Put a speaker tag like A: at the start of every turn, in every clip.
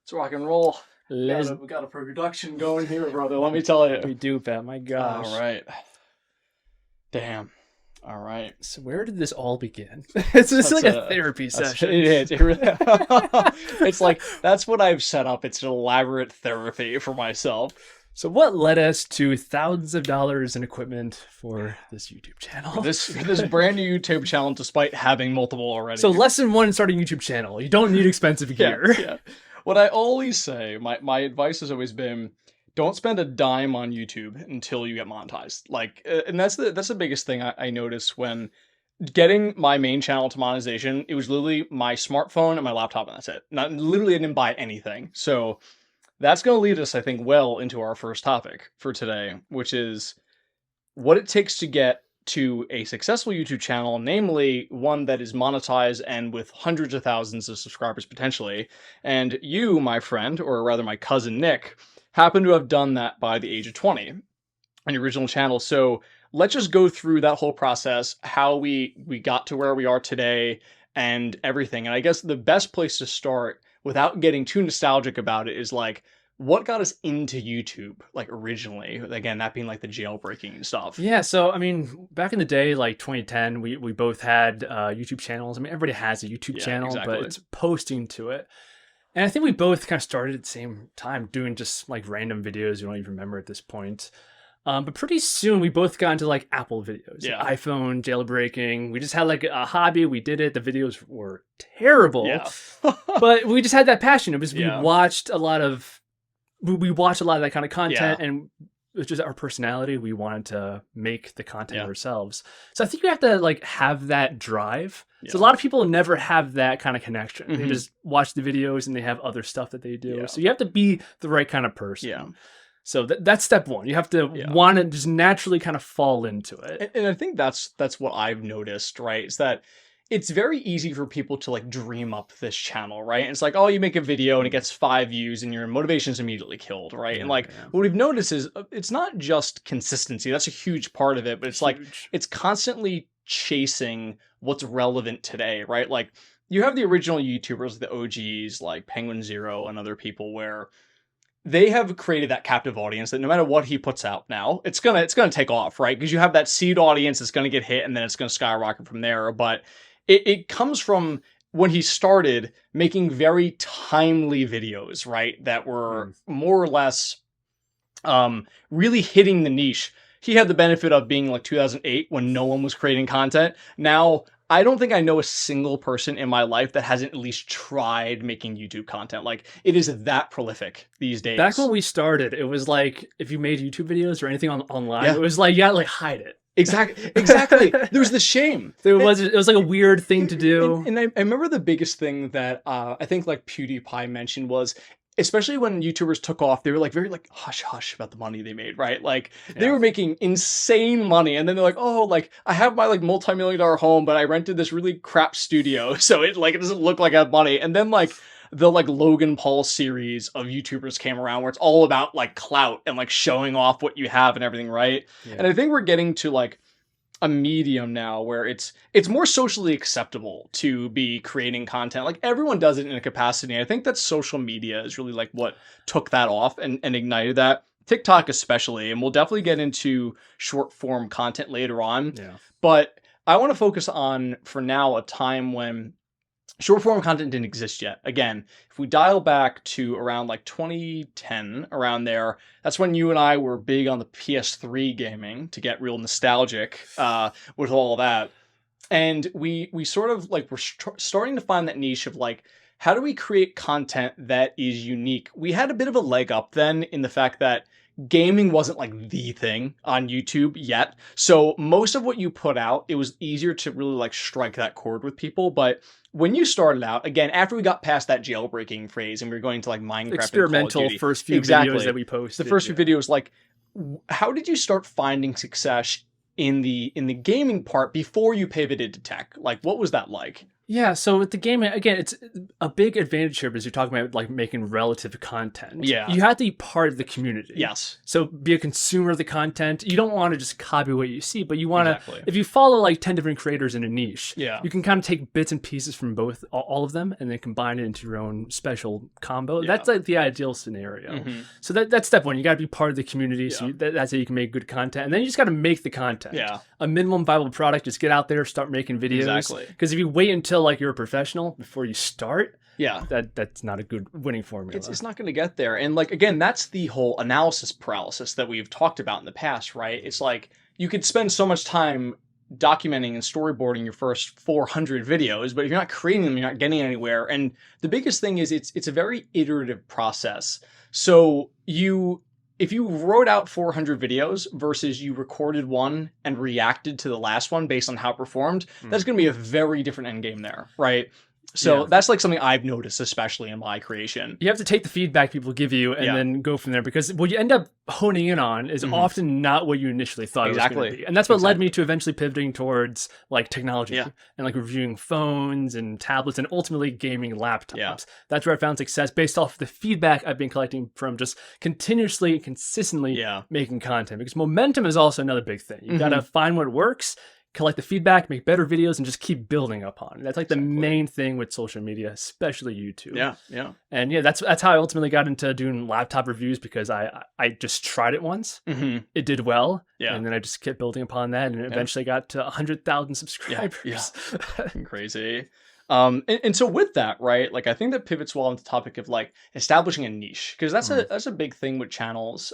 A: Let's rock and roll. We got a production going here, brother. Let me tell you.
B: We do, Pat. My gosh.
A: All right. Damn. All right.
B: So where did this all begin? It's like a therapy session.
A: It is. It really, it's like, that's what I've set up. It's an elaborate therapy for myself.
B: So what led us to thousands of dollars in equipment for this YouTube channel?
A: This brand new YouTube channel, despite having multiple already.
B: So lesson one in starting a YouTube channel. You don't need expensive gear.
A: Yeah. What I always say, my advice has always been, don't spend a dime on YouTube until you get monetized. Like, and that's the biggest thing I noticed when getting my main channel to monetization. It was literally my smartphone and my laptop, and that's it. Literally, I didn't buy anything. So that's going to lead us, I think, well into our first topic for today, which is what it takes to get to a successful YouTube channel, namely one that is monetized and with hundreds of thousands of subscribers potentially. And you, my friend, or rather my cousin Nick, happen to have done that by the age of 20 on your original channel. So let's just go through that whole process, how we got to where we are today and everything. And I guess the best place to start without getting too nostalgic about it is like, what got us into YouTube, like originally? Again, that being like the jailbreaking and stuff.
B: Yeah, so I mean, back in the day, like 2010, we both had YouTube channels. I mean, everybody has a YouTube channel,
A: exactly.
B: But it's posting to it. And I think we both kind of started at the same time doing just like random videos you don't even remember at this point. But pretty soon we both got into like Apple videos, iPhone jailbreaking. We just had like a hobby. We did it. The videos were terrible, but we just had that passion. It was we watched a lot of that kind of content, and it's just our personality. We wanted to make the content ourselves. So I think you have to like have that drive. Yeah. So a lot of people never have that kind of connection. Mm-hmm. They just watch the videos and they have other stuff that they do. Yeah. So you have to be the right kind of person. Yeah. So that's step one. You have to want to just naturally kind of fall into it.
A: And I think that's what I've noticed, right? Is that it's very easy for people to like dream up this channel, right? And it's like, oh, you make a video and it gets 5 views and your motivation's immediately killed, right? And like what we've noticed is it's not just consistency. That's a huge part of it, but it's like it's constantly chasing what's relevant today, right? Like you have the original YouTubers, the OGs like Penguin Zero and other people where they have created that captive audience that no matter what he puts out now, it's gonna take off, right? Because you have that seed audience that's gonna get hit and then it's gonna skyrocket from there. But it comes from when he started making very timely videos, right? That were more or less really hitting the niche. He had the benefit of being like 2008 when no one was creating content. Now, I don't think I know a single person in my life that hasn't at least tried making YouTube content. Like, it is that prolific these days.
B: Back when we started, it was like, if you made YouTube videos or anything online, it was like, you gotta like hide it.
A: Exactly. There was the shame.
B: It was like a weird thing to do.
A: And I remember the biggest thing that I think like PewDiePie mentioned was, especially when YouTubers took off, they were like very like hush hush about the money they made, right? Like they were making insane money, and then they're like, oh, like I have my like multi-million-dollar home, but I rented this really crap studio, so it doesn't look like I have money. And then like the like Logan Paul series of YouTubers came around where it's all about like clout and like showing off what you have and everything, right? Yeah. And I think we're getting to like a medium now where it's more socially acceptable to be creating content. Like everyone does it in a capacity. I think that social media is really like what took that off and ignited that. TikTok especially, and we'll definitely get into short form content later on. Yeah. But I want to focus on, for now, a time when short form content didn't exist yet. Again, if we dial back to around like 2010, around there, that's when you and I were big on the PS3 gaming, to get real nostalgic with all that. And we sort of like we're starting to find that niche of like, how do we create content that is unique? We had a bit of a leg up then in the fact that gaming wasn't like the thing on YouTube yet. So most of what you put out, it was easier to really like strike that chord with people. But when you started out, again, after we got past that jailbreaking phase and we were going to like Minecraft,
B: experimental
A: and Call of Duty,
B: first few videos that we posted,
A: the first few videos, like how did you start finding success in the gaming part before you pivoted to tech? Like what was that like?
B: Yeah, so with the gaming, again, it's a big advantage here because you're talking about like making relative content.
A: Yeah.
B: You have to be part of the community.
A: Yes.
B: So be a consumer of the content. You don't want to just copy what you see, but you want to,
A: Exactly.
B: if you follow like 10 different creators in a niche,
A: Yeah.
B: you can kind of take bits and pieces from both, all of them, and then combine it into your own special combo. Yeah. That's like the ideal scenario. So that's step one. You got to be part of the community. So that's how you can make good content. And then you just got to make the content.
A: Yeah.
B: A minimum viable product, just get out there, start making videos.
A: Exactly.
B: Because if you wait until like you're a professional before you start,
A: yeah,
B: that's not a good winning formula.
A: It's not going to get there. And like, again, that's the whole analysis paralysis that we've talked about in the past, right? It's like you could spend so much time documenting and storyboarding your first 400 videos, but if you're not creating them, you're not getting anywhere. And the biggest thing is it's a very iterative process. So if you wrote out 400 videos versus you recorded one and reacted to the last one based on how it performed, that's going to be a very different end game there, right? So that's like something I've noticed, especially in my creation.
B: You have to take the feedback people give you and then go from there, because what you end up honing in on is often not what you initially thought it was going to be. And that's what led me to eventually pivoting towards like technology and like reviewing phones and tablets and ultimately gaming laptops. Yeah. That's where I found success based off the feedback I've been collecting from just continuously and consistently making content, because momentum is also another big thing. You got to find what works, collect the feedback, make better videos, and just keep building upon it. That's like the main thing with social media, especially YouTube.
A: Yeah, yeah.
B: And yeah, that's how I ultimately got into doing laptop reviews, because I just tried it once. It did well. Yeah. And then I just kept building upon that, and eventually got to 100,000 subscribers.
A: Yeah. Crazy. And so with that, right, like I think that pivots well into the topic of like establishing a niche, because that's a big thing with channels.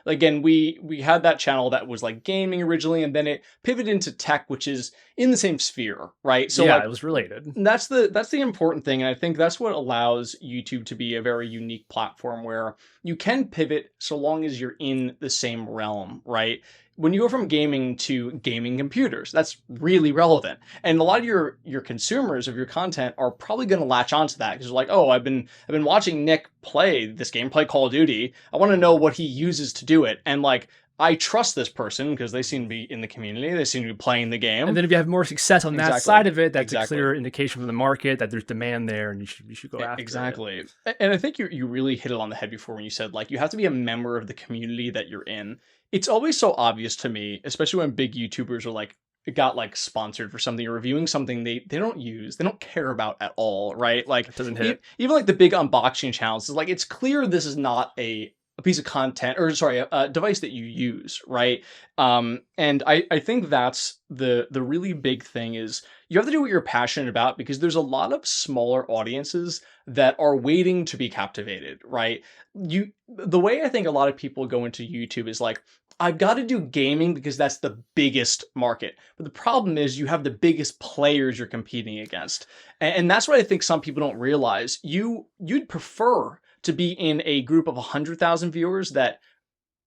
A: Again, we had that channel that was like gaming originally, and then it pivoted into tech, which is in the same sphere, right? So
B: yeah, it was related.
A: That's the important thing, and I think that's what allows YouTube to be a very unique platform where you can pivot so long as you're in the same realm, right? When you go from gaming to gaming computers, that's really relevant. And a lot of your consumers of your content are probably going to latch onto that, because they're like, oh, I've been watching Nick play this game, play Call of Duty. I want to know what he uses to do it. And like, I trust this person because they seem to be in the community. They seem to be playing the game.
B: And then if you have more success on that side of it, that's a clear indication from the market that there's demand there, and you should go after it.
A: Exactly. And I think you really hit it on the head before when you said like you have to be a member of the community that you're in. It's always so obvious to me, especially when big YouTubers are like got like sponsored for something or reviewing something they don't use, they don't care about at all, right? Like
B: it doesn't hit.
A: Even like the big unboxing channels, it's like it's clear this is not a piece of content, or sorry, a device that you use, right? And I think that's the really big thing is you have to do what you're passionate about, because there's a lot of smaller audiences that are waiting to be captivated, right? The way I think a lot of people go into YouTube is like, I've got to do gaming because that's the biggest market. But the problem is you have the biggest players you're competing against. And that's what I think some people don't realize. You'd prefer to be in a group of 100,000 viewers that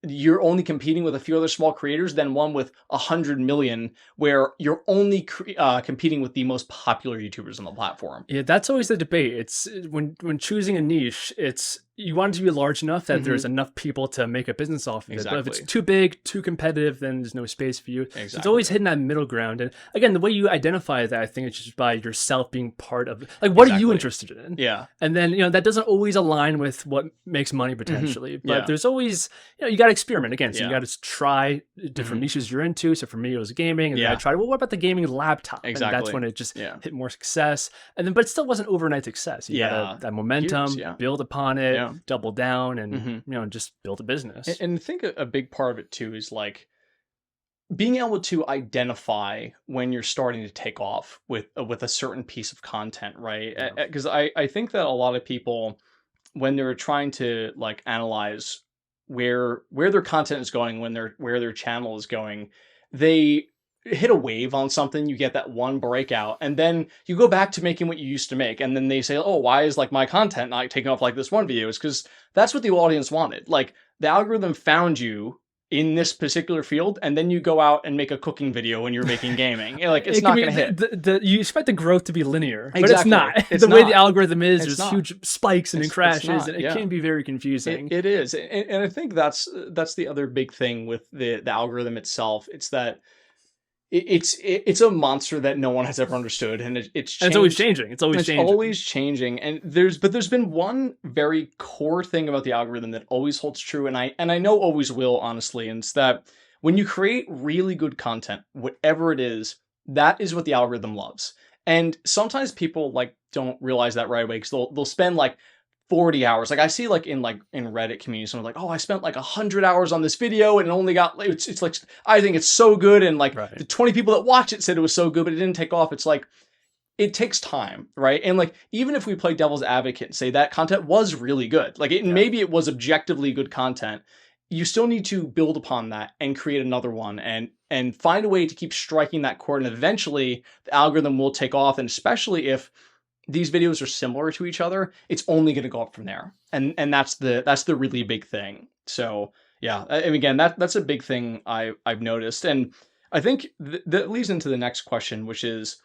A: you're only competing with a few other small creators than one with 100 million where you're only competing with the most popular YouTubers on the platform.
B: Yeah, that's always the debate. It's when choosing a niche, it's you want it to be large enough that there's enough people to make a business off of it. But if it's too big, too competitive, then there's no space for you. Exactly. So it's always hitting that middle ground. And again, the way you identify that, I think, is just by yourself being part of, like, what are you interested in?
A: Yeah.
B: And then, that doesn't always align with what makes money potentially. But there's always, you got to experiment again. So you got to try different niches you're into. So for me, it was gaming. And then I tried, well, what about the gaming laptop?
A: Exactly.
B: And that's when it just hit more success. And then, but it still wasn't overnight success. You got that momentum, build upon it. Double down and just build a business.
A: And I think a big part of it too is like being able to identify when you're starting to take off with a certain piece of content, right? Because I think that a lot of people, when they're trying to like analyze where their content is going, where their channel is going, they hit a wave on something, you get that one breakout, and then you go back to making what you used to make, and then they say, oh, why is like my content not taking off like this one video? It's because that's what the audience wanted. Like the algorithm found you in this particular field, and then you go out and make a cooking video when you're making gaming. Like it's not going to hit.
B: You expect the growth to be linear, but it's not. The way the algorithm is, there's huge spikes and crashes, and it can be very confusing.
A: It is, and I think that's the other big thing with the algorithm itself. It's that it's a monster that no one has ever understood, and it's changed.
B: And it's always changing. It's always changing.
A: Always changing. And there's been one very core thing about the algorithm that always holds true, and I know always will, honestly, and it's that when you create really good content, whatever it is, that is what the algorithm loves. And sometimes people like don't realize that right away, because they'll spend like 40 hours. Like I see like in Reddit community, someone's like, oh, I spent like 100 hours on this video and it only got, it's like, I think it's so good. And like the 20 people that watched it said it was so good, but it didn't take off. It's like, it takes time, right? And like, even if we play devil's advocate and say that content was really good, like maybe it was objectively good content, you still need to build upon that and create another one and find a way to keep striking that chord. And eventually the algorithm will take off. And especially if these videos are similar to each other, it's only going to go up from there. And that's the really big thing. So yeah, and again, that's a big thing I've noticed. And I think that leads into the next question, which is,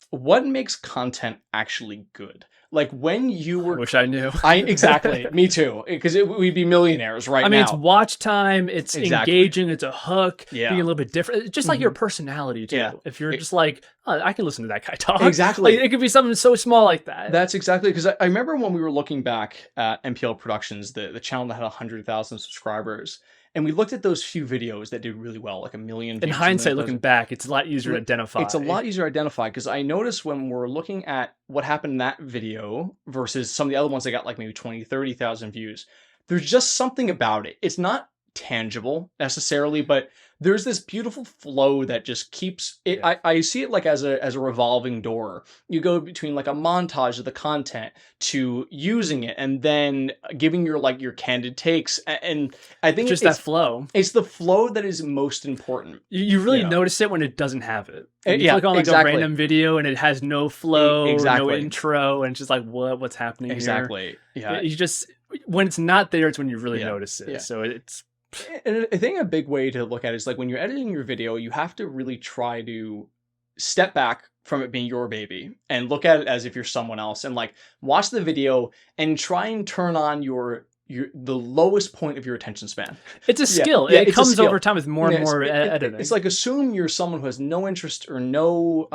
A: what makes content actually good? Like when you were...
B: I wish I knew.
A: Exactly. Me too. Because we'd be millionaires right now.
B: I mean, it's watch time. It's engaging. It's a hook.
A: Yeah.
B: Being a little bit different. It's just like your personality too. Yeah. If you're just like, oh, I can listen to that guy talk.
A: Exactly.
B: Like, it could be something so small like that.
A: That's exactly. Because I remember when we were looking back at MPL Productions, the channel that had 100,000 subscribers. And we looked at those few videos that did really well, like 1 million views.
B: In hindsight, looking back, it's a lot easier to identify.
A: It's a lot easier to identify, because I noticed when we're looking at what happened in that video versus some of the other ones that got like maybe 20, 30,000 views, there's just something about it. It's not tangible necessarily, but there's this beautiful flow that just keeps it. Yeah. I see it like as a revolving door. You go between like a montage of the content to using it and then giving your candid takes. And I think
B: it's that flow.
A: It's the flow that is most important.
B: You really notice it when it doesn't have it. You click on like a random video and it has no flow, no intro, and it's just like, what's happening
A: here? Yeah.
B: You just, when it's not there, it's when you really notice it. Yeah. So it's...
A: And I think a big way to look at it is like when you're editing your video, you have to really try to step back from it being your baby and look at it as if you're someone else, and like watch the video and try and turn on the lowest point of your attention span.
B: It's a skill. It comes over time with more and more editing.
A: It's like, assume you're someone who has no interest or no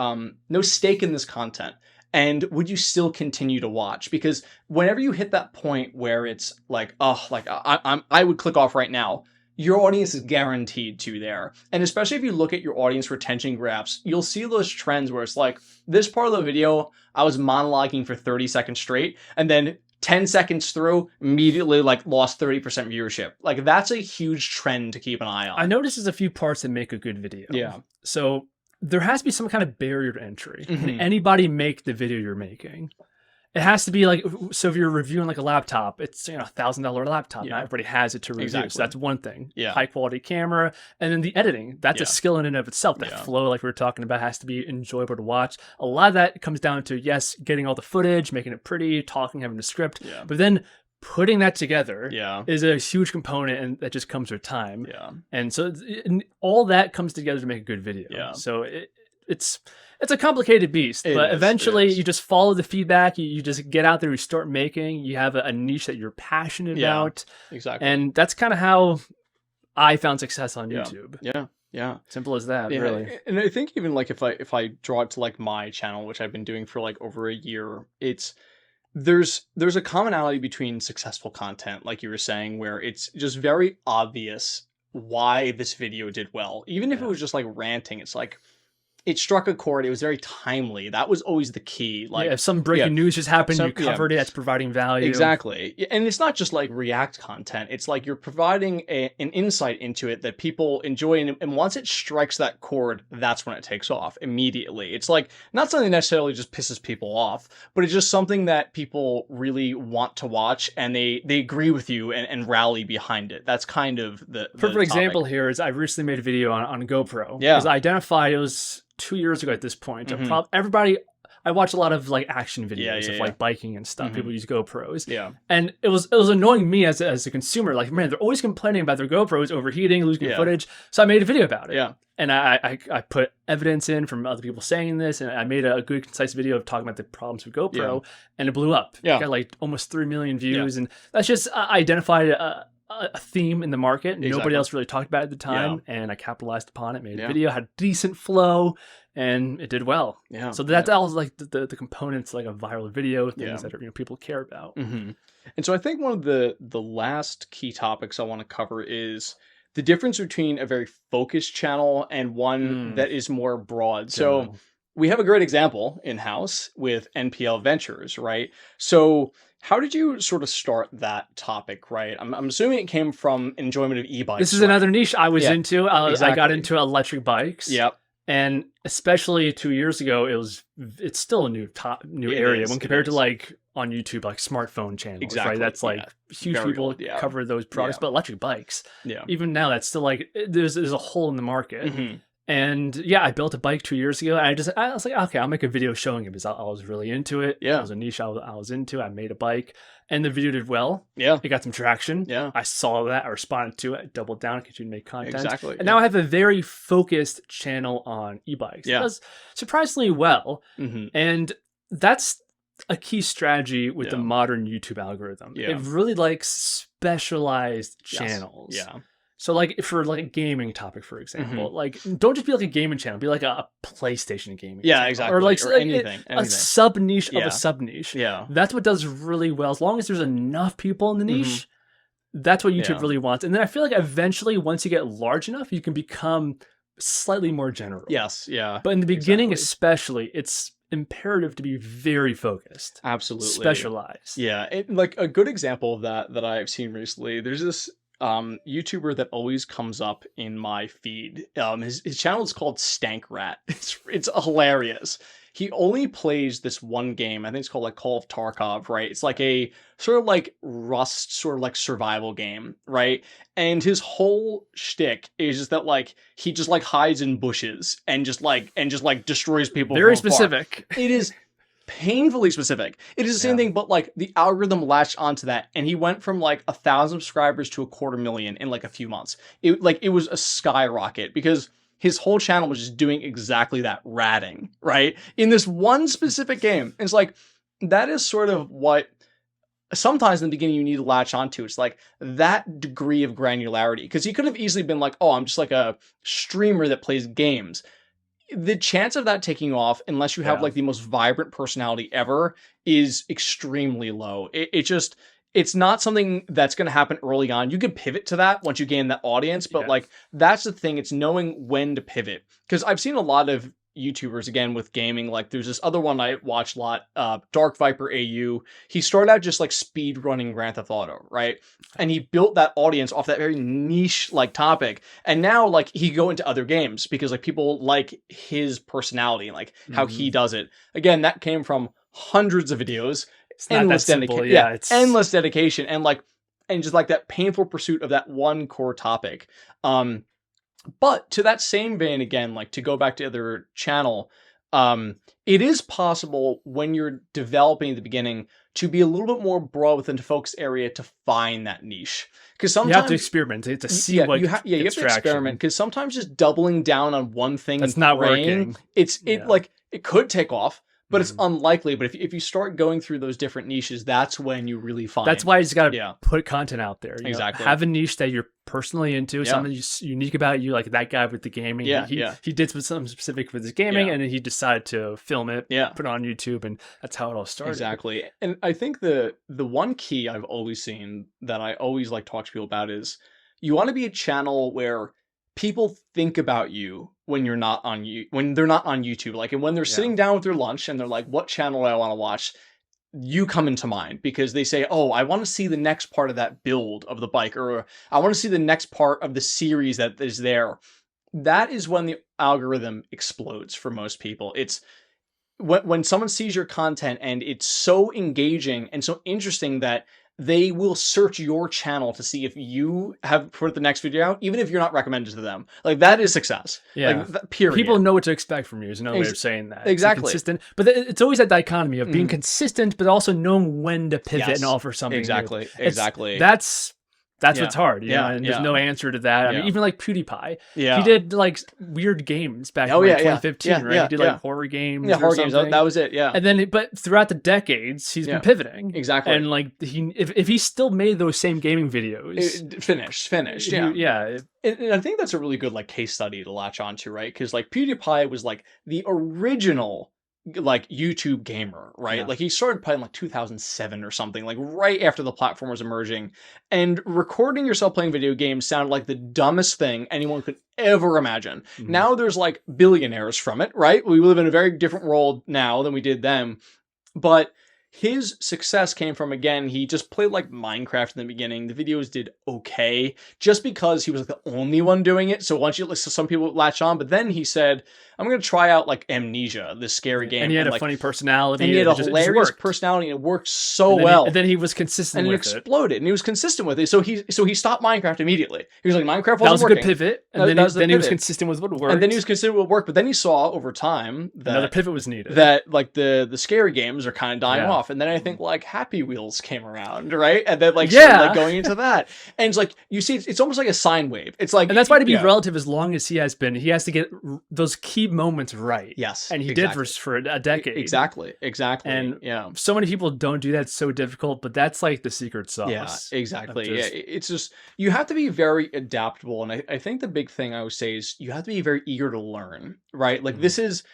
A: stake in this content. And would you still continue to watch? Because whenever you hit that point where it's like, oh, like I would click off right now, your audience is guaranteed to there. And especially if you look at your audience retention graphs, you'll see those trends where it's like, this part of the video, I was monologuing for 30 seconds straight, and then 10 seconds through, immediately like lost 30% viewership. Like that's a huge trend to keep an eye on.
B: I noticed there's a few parts that make a good video.
A: Yeah.
B: So there has to be some kind of barrier to entry. Mm-hmm. Can anybody make the video you're making? It has to be like, so if you're reviewing like a laptop, it's $1,000 laptop. Not everybody has it to review. Exactly. So that's one thing.
A: Yeah.
B: High quality camera. And then the editing, that's a skill in and of itself. That flow, like we were talking about, has to be enjoyable to watch. A lot of that comes down to, yes, getting all the footage, making it pretty, talking, having a script. Yeah. But then putting that together is a huge component, and that just comes with time. Yeah. And so all that comes together to make a good video. Yeah. So it's a complicated beast, but eventually you just follow the feedback. You just get out there, you start making, you have a niche that you're passionate about.
A: Exactly.
B: And that's kind of how I found success on YouTube.
A: Yeah.
B: Simple as that, really.
A: And I think even like if I draw it to like my channel, which I've been doing for like over a year, there's a commonality between successful content, like you were saying, where it's just very obvious why this video did well. Even if it was just like ranting, it's like, it struck a chord. It was very timely. That was always the key. Like,
B: if some breaking news just happened, you covered it. That's providing value.
A: Exactly. And it's not just like React content. It's like you're providing an insight into it that people enjoy. And once it strikes that chord, that's when it takes off immediately. It's like not something that necessarily just pisses people off, but it's just something that people really want to watch, and they agree with you and rally behind it. That's kind of the
B: perfect example here is I recently made a video on GoPro.
A: Yeah.
B: Because I identified it was 2 years ago at this point. Everybody, I watch a lot of like action videos of like biking and stuff. People use GoPros.
A: Yeah.
B: And it was annoying me as a consumer. Like, man, they're always complaining about their GoPros overheating, losing footage. So I made a video about it.
A: Yeah.
B: And I put evidence in from other people saying this, and I made a good, concise video of talking about the problems with GoPro, and it blew up.
A: Yeah.
B: It got like almost 3 million views, and that's just, I identified a theme in the market.
A: Exactly.
B: Nobody else really talked about it at the time, and I capitalized upon it, made a video, had decent flow, and it did well.
A: Yeah.
B: So that's all like the components, like a viral video, things that are, people care about.
A: Mm-hmm. And so I think one of the last key topics I want to cover is the difference between a very focused channel and one that is more broad. So we have a great example in-house with NPL Ventures, right? So how did you sort of start that topic, right? I'm assuming it came from enjoyment of e-bikes.
B: This is another niche I was into. I got into electric bikes.
A: Yep.
B: And especially 2 years ago, it's still a new area when compared to like on YouTube, like smartphone channels, right? That's like huge people cover those products, but electric bikes, even now, that's still like, there's a hole in the market. And I built a bike 2 years ago, and I was like, okay, I'll make a video showing it because I was really into it. It was a niche I was into. I made a bike, and the video did well. It got some traction. I saw that, I responded to it, I doubled down, continued to make content. And now I have a very focused channel on e-bikes. It does surprisingly well. And that's a key strategy with the modern YouTube algorithm. It really likes specialized channels. So like for like a gaming topic, for example, like don't just be like a gaming channel, be like a PlayStation gaming channel.
A: Exactly.
B: Or like
A: anything.
B: A sub niche of a sub niche. That's what does really well. As long as there's enough people in the niche, that's what YouTube really wants. And then I feel like eventually once you get large enough, you can become slightly more general. But in the beginning especially, it's imperative to be very focused.
A: Absolutely.
B: Specialized.
A: Like a good example of that I've seen recently, there's this YouTuber that always comes up in my feed. His channel is called Stank Rat. It's hilarious. He only plays this one game. I think it's called like Call of Tarkov, right? It's like a sort of like Rust sort of like survival game, right? And his whole shtick is just that like he just like hides in bushes and just like destroys people.
B: Very specific.
A: It is painfully specific. It is the same thing, but like the algorithm latched onto that, and he went from like 1,000 subscribers to 250,000 in like a few months. It was a skyrocket because his whole channel was just doing exactly that, ratting, right? In this one specific game. And it's like, that is sort of what sometimes in the beginning you need to latch onto. It's like that degree of granularity, because he could have easily been like, oh, I'm just like a streamer that plays games. The chance of that taking off, unless you have like the most vibrant personality ever, is extremely low. It's not something that's going to happen early on. You can pivot to that once you gain that audience, but like that's the thing. It's knowing when to pivot. Because I've seen a lot of YouTubers, again, with gaming. Like there's this other one I watch a lot, Dark Viper AU. He started out just like speed running Grand Theft Auto, right? And he built that audience off that very niche like topic. And now like he go into other games because like people like his personality and like how he does it. Again, that came from hundreds of videos, endless dedication, endless dedication, and just like that painful pursuit of that one core topic. But to that same vein, again, like to go back to the other channel, it is possible when you're developing at the beginning to be a little bit more broad within the focus area to find that niche. Because sometimes
B: you have to experiment to see what
A: you have to experiment. Because sometimes just doubling down on one thing
B: that's not working.
A: Like it could take off, but it's unlikely. But if you start going through those different niches, that's when you really find.
B: That's why you just got to put content out there. You know, have a niche that you're personally into, something unique about you, like that guy with the gaming. He did something specific with his gaming, and then he decided to film it, put it on YouTube, and that's how it all started.
A: Exactly. And I think the one key I've always seen that I always like talk to people about is you want to be a channel where people think about you when they're not on YouTube. Like, and when they're sitting down with their lunch and they're like, what channel do I want to watch? You come into mind because they say, oh, I want to see the next part of that build of the bike, or I want to see the next part of the series that is there. That is when the algorithm explodes for most people. It's when someone sees your content and it's so engaging and so interesting that they will search your channel to see if you have put the next video out, even if you're not recommended to them. Like, that is success. Like, period.
B: People know what to expect from you is another way of saying that.
A: Exactly.
B: Consistent. But it's always that dichotomy of being consistent, but also knowing when to pivot and offer something new.
A: Exactly.
B: That's That's what's hard, you know, and there's
A: yeah.
B: no answer to that. I mean,
A: Yeah.
B: even like PewDiePie,
A: Yeah.
B: he did like weird games back in like 2015, right? He did like horror games.
A: Yeah, horror
B: games.
A: That was it. Yeah.
B: And then, but throughout the decades, he's been pivoting.
A: Exactly.
B: And like if he still made those same gaming videos,
A: finished. Yeah.
B: Yeah.
A: And I think that's a really good like case study to latch onto, right? Because like PewDiePie was like the original like YouTube gamer, right?
B: Yeah.
A: Like he started playing like 2007 or something, like right after the platform was emerging, and recording yourself playing video games sounded like the dumbest thing anyone could ever imagine. Now there's like billionaires from it, right? We live in a very different world now than we did then, but his success came from, again, he just played like Minecraft in the beginning. The videos did okay just because he was like the only one doing it. So once you listen, some people latch on, but then he said, I'm going to try out like Amnesia, this scary game.
B: And he had
A: a
B: funny personality.
A: And he had a hilarious personality, and it worked so well.
B: And then he was consistent with it.
A: And it exploded, and he was consistent with it. So he stopped Minecraft immediately. He was like, Minecraft wasn't working.
B: That was a good pivot. And then he was consistent with what worked.
A: And then he was consistent with what worked. But then he saw over time that
B: another pivot was needed.
A: That like the scary games are kind of dying off. And then I think like Happy Wheels came around, right? And then like started, like going into that. And it's like, you see, it's almost like a sine wave. It's like,
B: and that's why, to be relative as long as he has been, he has to get those key moments right.
A: Yes.
B: And he did for a decade.
A: Exactly.
B: And so many people don't do that. It's so difficult, but that's like the secret sauce.
A: Yeah, exactly. It's just, you have to be very adaptable. And I think the big thing I would say is you have to be very eager to learn, right? Like this is,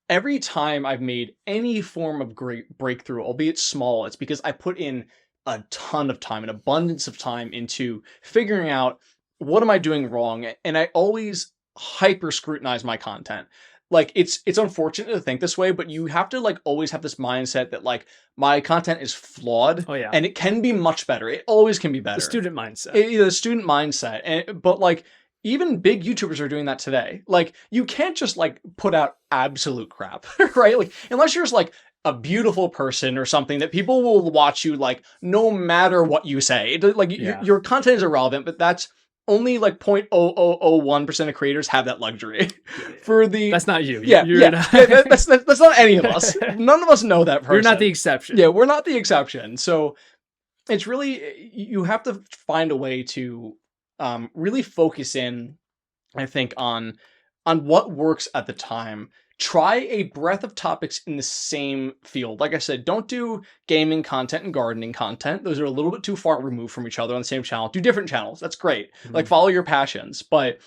A: every time I've made any form of great breakthrough, albeit small, it's because I put in a ton of time, an abundance of time into figuring out what am I doing wrong. And I always hyper scrutinize my content. Like it's unfortunate to think this way, but you have to like always have this mindset that like my content is flawed.
B: Oh yeah.
A: And it can be much better. It always can be better.
B: The student mindset.
A: The student mindset. But like even big YouTubers are doing that today. Like you can't just like put out absolute crap, right? Like unless you're just like a beautiful person or something that people will watch you like no matter what you say. Like your content is irrelevant, but that's only like 0.0001% of creators have that luxury.
B: That's not you.
A: That's not any of us. None of us know that person.
B: You're not the exception.
A: Yeah, we're not the exception. So it's really, you have to find a way to really focus in, I think, on what works at the time. Try a breadth of topics in the same field. Like I said, don't do gaming content and gardening content. Those are a little bit too far removed from each other on the same channel. Do different channels. That's great. Like follow your passions. But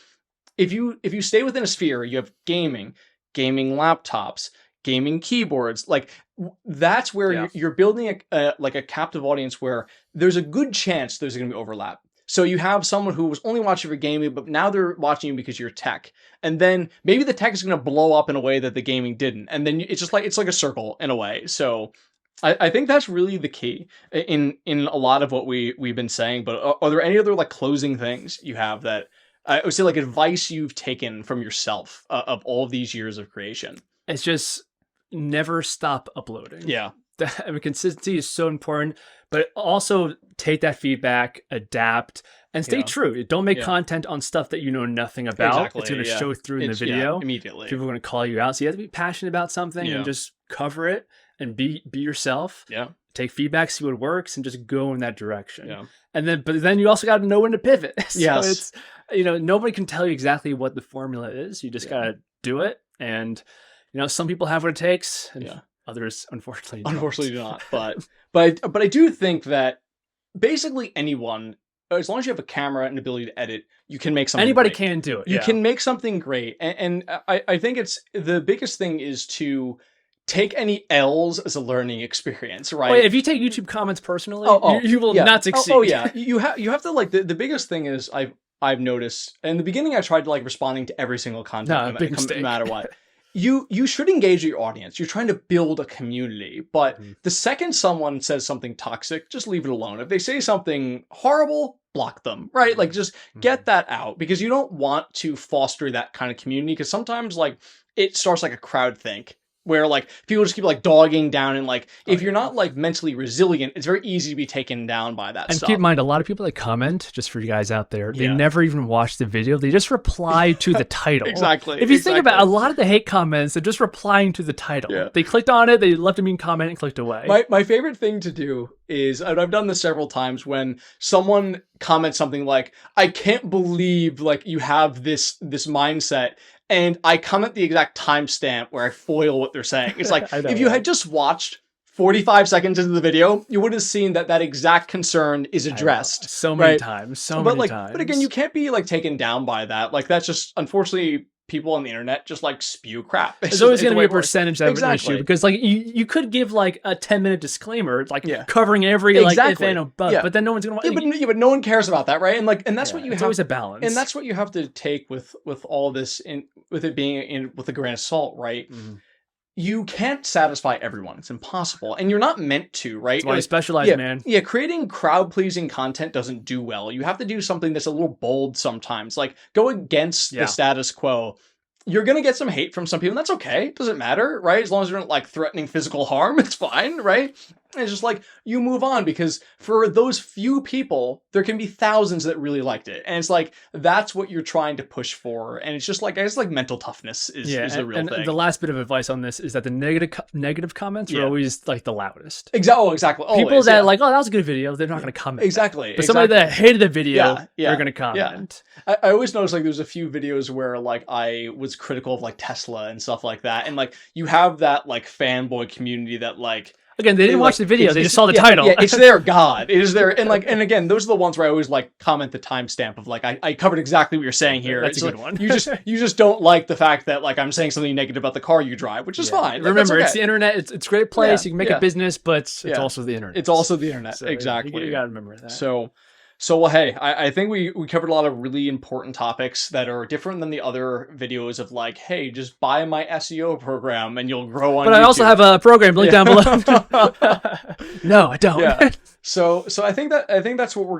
A: if you stay within a sphere, you have gaming laptops, gaming keyboards. Like that's where you're building a captive audience where there's a good chance there's going to be overlap. So you have someone who was only watching for gaming, but now they're watching you because you're tech. And then maybe the tech is going to blow up in a way that the gaming didn't. And then it's like a circle in a way. So I think that's really the key in a lot of what we've been saying. But are there any other like closing things you have that I would say like advice you've taken from yourself of all of these years of creation?
B: It's just never stop uploading.
A: Yeah.
B: I mean, consistency is so important, but also take that feedback, adapt, and stay true. Don't make content on stuff that you know nothing about.
A: Exactly,
B: it's going to show through in the video.
A: Immediately.
B: People are going to call you out. So you have to be passionate about something and just cover it and be yourself.
A: Yeah.
B: Take feedback, see what works, and just go in that direction.
A: Yeah.
B: But then you also got to know when to pivot. So
A: yes.
B: it's, nobody can tell you exactly what the formula is. You just got to do it. And, some people have what it takes. And others, unfortunately,
A: do not. But I do think that basically anyone, as long as you have a camera and ability to edit, you can make something.
B: Anybody
A: great.
B: can do it.
A: You can make something great, and I think it's the biggest thing is to take any L's as a learning experience, right?
B: Wait, if you take YouTube comments personally, you will not succeed.
A: You have to like the biggest thing is I've noticed in the beginning I tried to like responding to every single content no matter what. You should engage your audience. You're trying to build a community. But the second someone says something toxic, just leave it alone. If they say something horrible, block them, right? Like just get that out, because you don't want to foster that kind of community, because sometimes like it starts like a crowd think. where like people just keep like dogging down, and like if you're not like mentally resilient, it's very easy to be taken down by that
B: and
A: stuff.
B: keep in mind, a lot of people that comment, just for you guys out there, they never even watch the video. They just reply to the title.
A: Exactly.
B: If you think about it, a lot of the hate comments, they're just replying to the title.
A: Yeah.
B: They clicked on it, they left a mean comment and clicked away.
A: My favorite thing to do is, and I've done this several times, when someone comments something like, I can't believe like you have this mindset, and I comment the exact timestamp where I foil what they're saying. It's like, if you had just watched 45 seconds into the video, you would have seen that exact concern is addressed.
B: So many times. So many times.
A: But again, you can't be like taken down by that. Like that's just, unfortunately, people on the internet just like spew crap.
B: There's always going to be a percentage that would issue, because like you could give like a 10-minute disclaimer, like covering every like if and a but then no one's going to
A: but no one cares about that, right? And that's what you have.
B: It's always a balance.
A: And that's what you have to take with all this, with it being with a grain of salt, right? Mm-hmm. You can't satisfy everyone. It's impossible. And you're not meant to, right?
B: That's why you specialize, man.
A: Yeah, creating crowd-pleasing content doesn't do well. You have to do something that's a little bold sometimes. Like, go against the status quo. You're going to get some hate from some people, and that's okay. It doesn't matter, right? As long as you're not, like, threatening physical harm, it's fine, right? And it's just like, you move on, because for those few people, there can be thousands that really liked it. And it's like, that's what you're trying to push for. And it's just like, I guess like mental toughness is the real thing.
B: The last bit of advice on this is that the negative comments are always like the loudest.
A: Exactly. Always,
B: people that like, oh, that was a good video, they're not going to comment.
A: Exactly.
B: But somebody that hated the video, they're going to comment.
A: Yeah. I always notice like there's a few videos where like I was critical of like Tesla and stuff like that. And like you have that like fanboy community that like,
B: again, they didn't watch the video; they just saw the title.
A: Yeah, it's their god. It is their, and like, and again, those are the ones where I always like comment the timestamp of like I covered exactly what you're saying here.
B: That's
A: it's
B: a good
A: like,
B: one.
A: you just don't like the fact that like I'm saying something negative about the car you drive, which is fine.
B: Remember, it's the internet. It's a great place. You can make a business, but it's also the internet.
A: It's also the internet. So exactly.
B: You gotta remember that.
A: So well, hey, I think we covered a lot of really important topics that are different than the other videos of like, hey, just buy my SEO program and you'll grow on YouTube.
B: I also have a program link down below. No, I don't.
A: Yeah. So I think that's what we're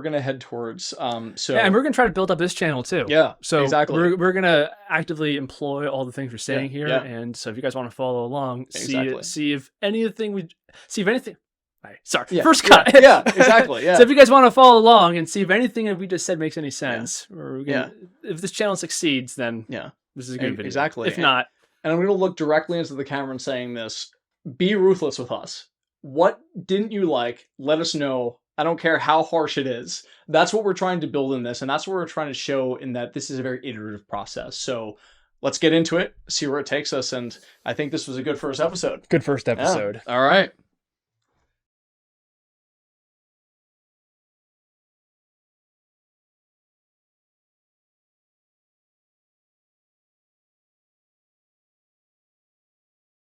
A: gonna head towards.
B: And we're gonna try to build up this channel too.
A: Yeah.
B: So
A: exactly.
B: we're gonna actively employ all the things we're saying here, and so if you guys want to follow along, see if anything. Right, sorry. First cut.
A: Yeah, exactly. Yeah.
B: So if you guys want to follow along and see if anything that we just said makes any sense, or if this channel succeeds, then this is a good video.
A: Exactly.
B: If not,
A: and I'm going to look directly into the camera and saying this: be ruthless with us. What didn't you like? Let us know. I don't care how harsh it is. That's what we're trying to build in this, and that's what we're trying to show in that this is a very iterative process. So let's get into it, see where it takes us, and I think this was a good first episode.
B: Good first episode.
A: Yeah. All right.